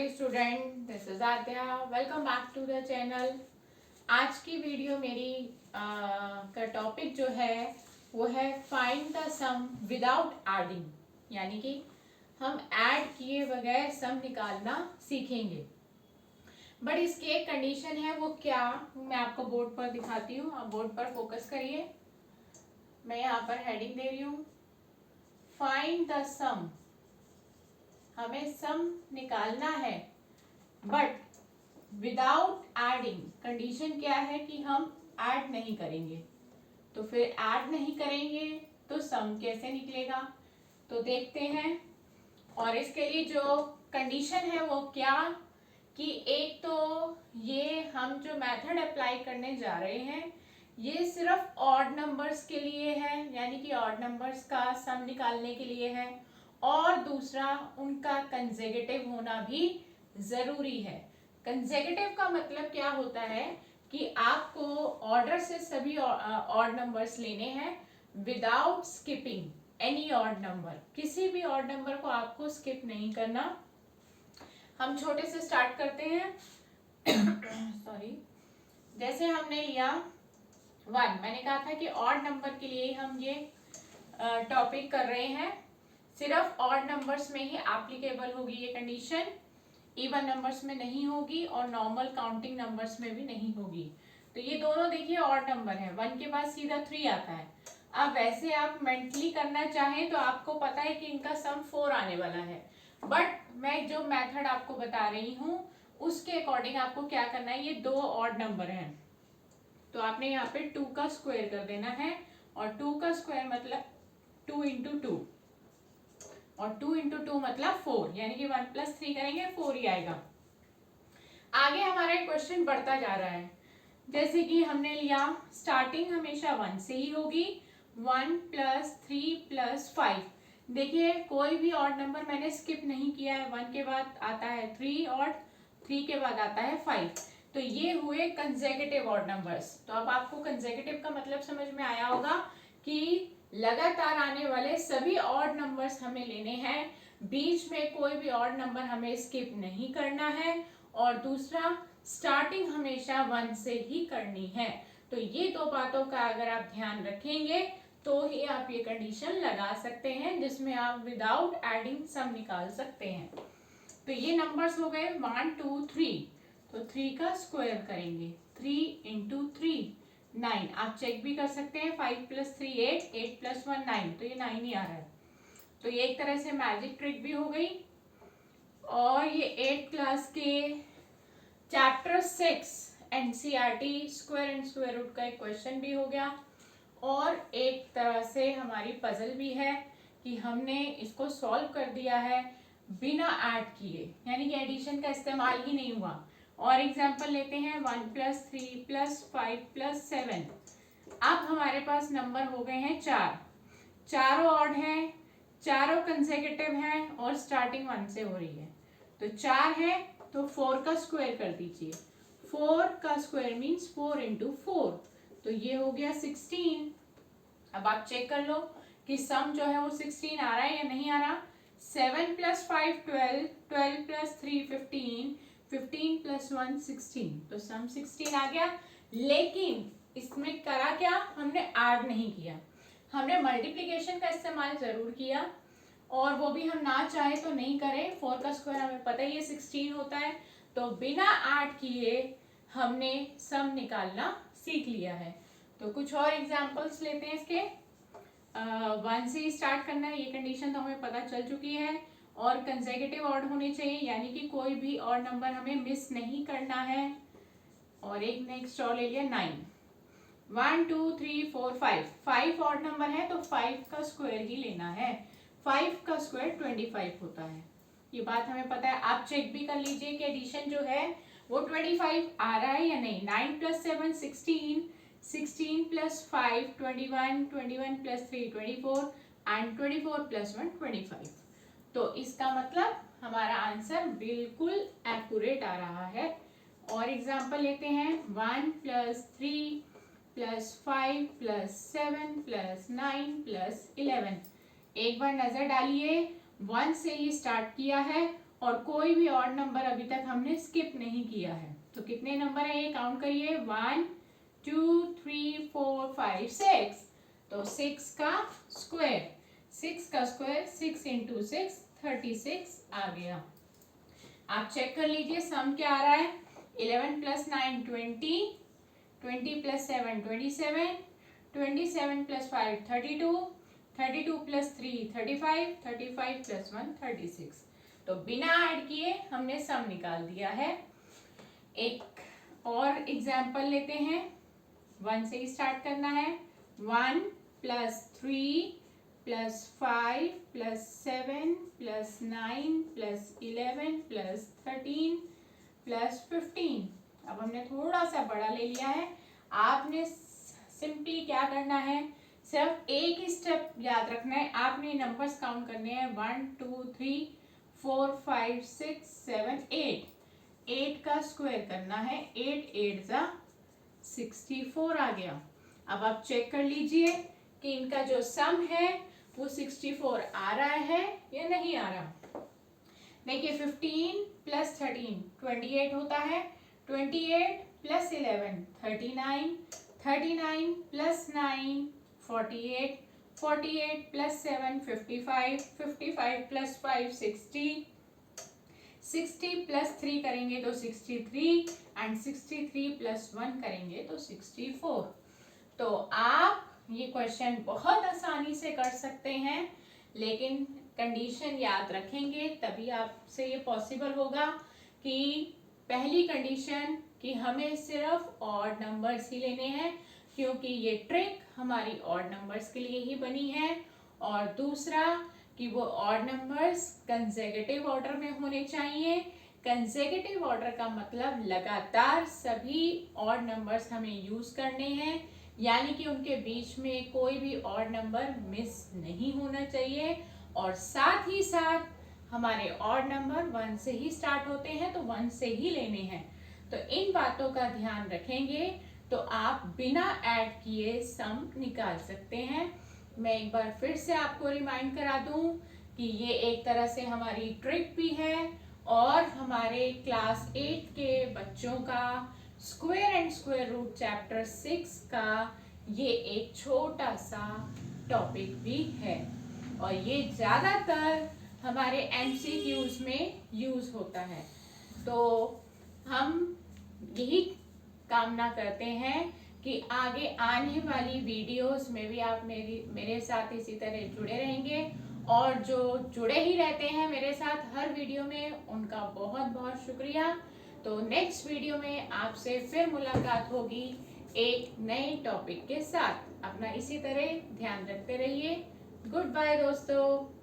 lovely student, this is Adya. Welcome back to the channel. आज की video मेरी का टॉपिक जो है वो है find the sum without adding, यानी कि हम ऐड किए बगैर सम निकालना सीखेंगे। बट इसकी एक कंडीशन है, वो क्या मैं आपको बोर्ड पर दिखाती हूँ। आप बोर्ड पर फोकस करिए। मैं यहाँ पर हेडिंग दे रही हूँ, फाइंड द सम। हमें सम निकालना है बट विदाउट एडिंग। कंडीशन क्या है कि हम ऐड नहीं करेंगे। तो फिर ऐड नहीं करेंगे तो सम कैसे निकलेगा, तो देखते हैं। और इसके लिए जो कंडीशन है वो क्या कि एक तो ये हम जो मेथड अप्लाई करने जा रहे हैं ये सिर्फ ऑड नंबर्स के लिए है, यानी कि ऑड नंबर्स का सम निकालने के लिए है। और दूसरा उनका कंसेक्यूटिव होना भी जरूरी है। कंसेक्यूटिव का मतलब क्या होता है कि आपको ऑर्डर से सभी ऑड नंबर्स लेने हैं without skipping any odd number. किसी भी ऑड नंबर को आपको स्किप नहीं करना। हम छोटे से स्टार्ट करते हैं। सॉरी, जैसे हमने लिया 1। मैंने कहा था कि ऑड नंबर के लिए हम ये टॉपिक कर रहे हैं। सिर्फ ऑड नंबर्स में ही एप्लीकेबल होगी ये कंडीशन, इवन नंबर्स में नहीं होगी और नॉर्मल काउंटिंग नंबर्स में भी नहीं होगी। तो ये दोनों देखिए ऑड नंबर है, 1 के बाद सीधा 3 आता है। अब वैसे आप मेंटली करना चाहें तो आपको पता है कि इनका सम 4 आने वाला है, बट मैं जो मेथड आपको बता रही हूँ उसके अकॉर्डिंग आपको क्या करना है। ये 2 ऑड नंबर हैं तो आपने यहाँ पे 2 का स्क्वायर कर देना है, और 2 का स्क्वायर मतलब 2 इंटू 2, और 2 इंटू 2 मतलब 4, यानी कि 1 प्लस 3 करेंगे 4 ही आएगा। आगे हमारा क्वेश्चन बढ़ता जा रहा है। जैसे कि हमने लिया स्टार्टिंग हमेशा 1 से ही होगी, 1 प्लस 3 प्लस 5। देखिए कोई भी ऑड नंबर मैंने स्किप नहीं किया है। 1 के बाद आता है 3 और 3 के बाद आता है 5। तो ये हुए कंसेक्यूटिव ऑड नंबर्स। तो अब आपको कंसेक्यूटिव का मतलब समझ में आया होगा कि लगातार आने वाले सभी ऑड नंबर्स हमें लेने हैं, बीच में कोई भी ऑड नंबर हमें स्किप नहीं करना है, और दूसरा स्टार्टिंग हमेशा 1 से ही करनी है। तो ये 2 बातों का अगर आप ध्यान रखेंगे तो ही आप ये कंडीशन लगा सकते हैं जिसमें आप विदाउट एडिंग सम निकाल सकते हैं। तो ये नंबर्स हो गए 1 2 3। तो 3 का स्क्वायर करेंगे, 3 इंटू 3 9। आप चेक भी कर सकते हैं, 5 प्लस 3 8, 8 प्लस 1 9, तो ये 9 ही आ रहा है। तो ये एक तरह से मैजिक ट्रिक भी हो गई। और ये 8 क्लास के chapter 6 NCERT square and square root का एक क्वेश्चन भी हो गया, और एक तरह से हमारी पजल भी है कि हमने इसको सॉल्व कर दिया है बिना ऐड किए, यानी कि एडिशन का इस्तेमाल ही नहीं हुआ। और एग्जांपल लेते हैं 1 प्लस 3 प्लस 5 प्लस 7। अब हमारे पास नंबर हो गए हैं 4। चारों ऑड हैं, चारों कंसेक्यूटिव हैं और स्टार्टिंग 1 से हो रही है। तो 4 है तो 4 का स्क्वायर कर दीजिए। 4 का स्क्वायर मीन्स 4 इंटू 4, तो ये हो गया 16। अब आप चेक कर लो कि सम जो है वो 16 आ रहा है या नहीं आ रहा। 7 प्लस 5 12, 12 प्लस 3 15, 15 प्लस 1 16, तो सम 16 आ गया। लेकिन इसमें करा क्या, हमने ऐड नहीं किया, हमने मल्टीप्लिकेशन का इस्तेमाल जरूर किया, और वो भी हम ना चाहे तो नहीं करें। 4 का स्क्वायर हमें पता ही है 16 होता है, तो बिना ऐड किए हमने सम निकालना सीख लिया है। तो कुछ और एग्जांपल्स लेते हैं इसके। 1 से ही स्टार्ट करना है, ये कंडीशन तो हमें पता चल चुकी है। और कंसेक्यूटिव ऑड होने चाहिए, यानी कि कोई भी ऑड नंबर हमें मिस नहीं करना है। और एक नेक्स्ट और ले लिया 9। 1 2 3 4 5, 5 ऑड नंबर है तो 5 का स्क्वायर ही लेना है। 5 का स्क्वायर 25 होता है, ये बात हमें पता है। आप चेक भी कर लीजिए कि एडिशन जो है वो 25 आ रहा है या नहीं। 9 plus 7 16, 16 plus 5 21, 21 plus 3 24 and 24 plus 1 25। तो इसका मतलब हमारा आंसर बिल्कुल एक्यूरेट आ रहा है। और एग्जांपल लेते हैं 1 plus 3 plus 5 plus 7 plus 9 plus 11। एक बार नजर डालिए, 1 से ही स्टार्ट किया है और कोई भी ऑड नंबर अभी तक हमने स्किप नहीं किया है। तो कितने नंबर है ये काउंट करिए, 1 2 3 4 5 6। तो 6 का स्क्वायर, 6 इंटू 6 36 आ गया। आप चेक कर लीजिए सम क्या आ रहा है। 11 plus 9 20, 20 plus 7 27, 27 plus 5 32, 32 plus 3 35, 35 plus 1 36। तो बिना ऐड किए हमने सम निकाल दिया है। एक और एग्जाम्पल लेते हैं, 1 से ही स्टार्ट करना है। 1 plus 3 plus 5 plus 7 plus 9 plus 11 plus 13 plus 15। अब हमने थोड़ा सा बड़ा ले लिया है। आपने सिंपली क्या करना है, सिर्फ एक ही स्टेप याद रखना है। आपने नंबर्स काउंट करने हैं, 1 2 3 4 5 6 7 8। 8 का स्क्वायर करना है, 8 8 जा 64 आ गया। अब आप चेक कर लीजिए कि इनका जो सम है वो 64 आ रहा है या नहीं आ रहा। देखिए 15 प्लस 13 28 होता है, 28 plus 11 39, 39 plus 9 48, 48 plus 7 55, 55 plus 5 60, 60 plus 3 करेंगे तो 63 एंड 63 प्लस 1 करेंगे तो 64। तो आप ये क्वेश्चन बहुत आसानी से कर सकते हैं, लेकिन कंडीशन याद रखेंगे तभी आपसे ये पॉसिबल होगा। कि पहली कंडीशन कि हमें सिर्फ ऑड नंबर्स ही लेने हैं, क्योंकि ये ट्रिक हमारी ऑड नंबर्स के लिए ही बनी है। और दूसरा कि वो ऑड नंबर्स कंसेक्यूटिव ऑर्डर में होने चाहिए। कंसेक्यूटिव ऑर्डर का मतलब लगातार सभी ऑड नंबर्स हमें यूज करने हैं, यानी कि उनके बीच में कोई भी ऑड नंबर मिस नहीं होना चाहिए। और साथ ही साथ हमारे ऑड नंबर 1 से ही स्टार्ट होते हैं, तो 1 से ही लेने हैं। तो इन बातों का ध्यान रखेंगे तो आप बिना ऐड किए सम निकाल सकते हैं। मैं एक बार फिर से आपको रिमाइंड करा दूं कि ये एक तरह से हमारी ट्रिक भी है और हमारे क्लास 8 के बच्चों का square and square root chapter 6 का ये एक छोटा सा टॉपिक भी है। और ये ज़्यादातर हमारे MCQs में यूज होता है। तो हम यही कामना करते हैं कि आगे आने वाली वीडियोस में भी आप मेरे साथ इसी तरह जुड़े रहेंगे। और जो जुड़े ही रहते हैं मेरे साथ हर वीडियो में, उनका बहुत बहुत शुक्रिया। तो नेक्स्ट वीडियो में आपसे फिर मुलाकात होगी एक नए टॉपिक के साथ। अपना इसी तरह ध्यान रखते रहिए। गुड बाय दोस्तों।